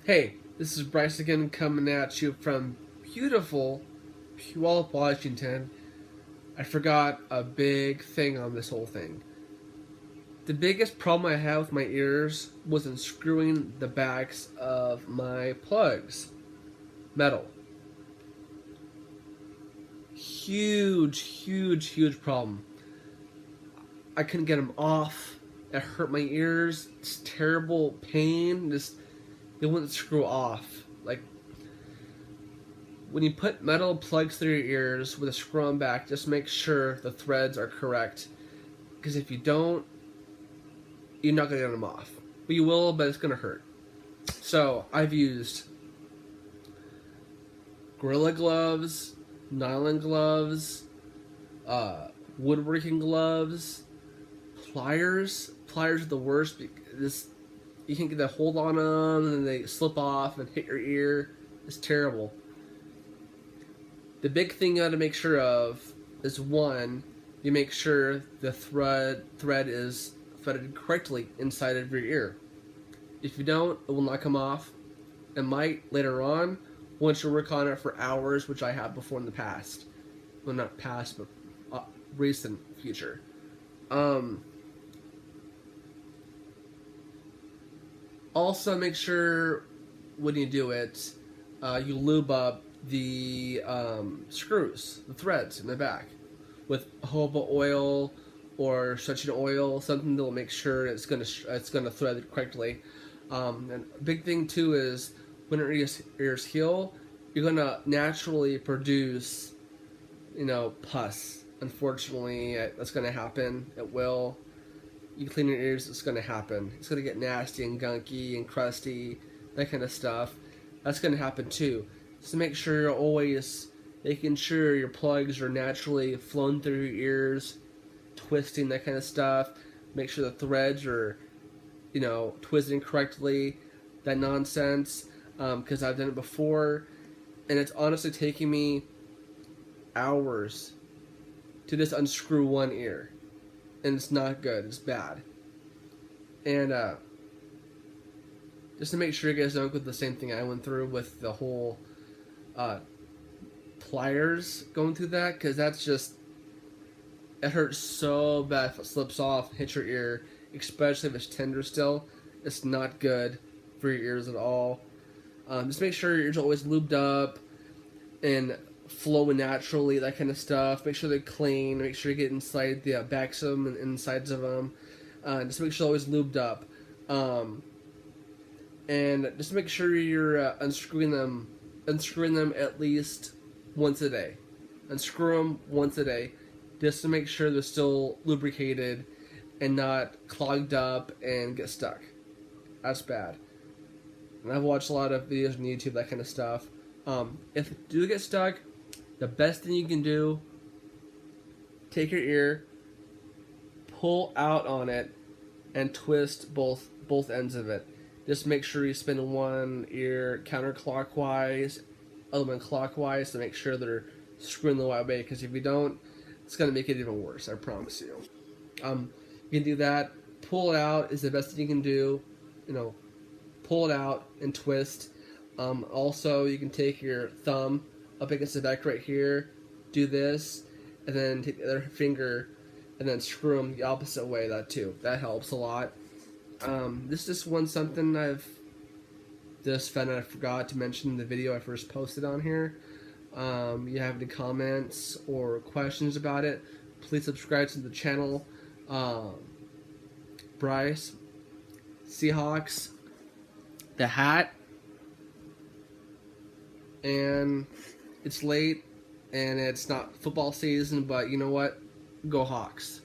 Hey, this is Bryce again coming at you from beautiful Puyallup, Washington. I forgot a big thing on this whole thing. The biggest problem I have with my ears was unscrewing the backs of my plugs. Metal. Huge problem. I couldn't get them off. It hurt my ears. It's terrible pain. They wouldn't screw off. Like, when you put metal plugs through your ears with a screw on back, just make sure the threads are correct. Because if you don't, you're not going to get them off. But you will, but it's going to hurt. So I've used Gorilla gloves, nylon gloves, woodworking gloves, pliers. Pliers are the worst. You can't get a hold on them, and they slip off and hit your ear. It's terrible. The big thing you got to make sure of is, one, you make sure the thread is threaded correctly inside of your ear. If you don't, it will not come off. It might later on, once you work on it for hours, which I have before in the past. Well, not past, but recent future. Also, make sure when you do it, you lube up the screws, the threads in the back, with jojoba oil or stretching oil, something that will make sure it's gonna thread it correctly. And a big thing too is when your ears heal, you're gonna naturally produce, pus. Unfortunately, that's gonna happen. It will. You clean your ears, it's gonna happen. It's gonna get nasty and gunky and crusty, that kind of stuff. That's gonna happen too. So make sure you're always making sure your plugs are naturally flowing through your ears, twisting, that kind of stuff. Make sure the threads are, twisting correctly, that nonsense. Because I've done it before, and it's honestly taking me hours to just unscrew one ear. And it's not good, it's bad. And just to make sure you guys don't go through the same thing I went through with the whole pliers going through that, because it hurts so bad if it slips off, hits your ear, especially if it's tender still. It's not good for your ears at all. Just make sure your ears are always lubed up and flowing naturally, that kind of stuff. Make sure they're clean. Make sure you get inside the backs of them and insides of them. Just make sure they're always lubed up. And just make sure you're unscrewing them at least once a day. Unscrew them once a day, just to make sure they're still lubricated and not clogged up and get stuck. That's bad. And I've watched a lot of videos on YouTube, that kind of stuff. If you do get stuck, the best thing you can do, take your ear, pull out on it, and twist both ends of it. Just make sure you spin one ear counterclockwise, other one clockwise, to make sure they're screwing the right way, because if you don't, it's going to make it even worse, I promise you. You can do that. Pull it out is the best thing you can do. Pull it out and twist. Also, you can take your thumb up against the back right here, do this, and then take the other finger and then screw them the opposite way. That helps a lot. This is something I've just found out I forgot to mention in the video I first posted on here. You have any comments or questions about it, please subscribe to the channel. Bryce, Seahawks, the hat, and it's late and it's not football season, but you know what? Go Hawks.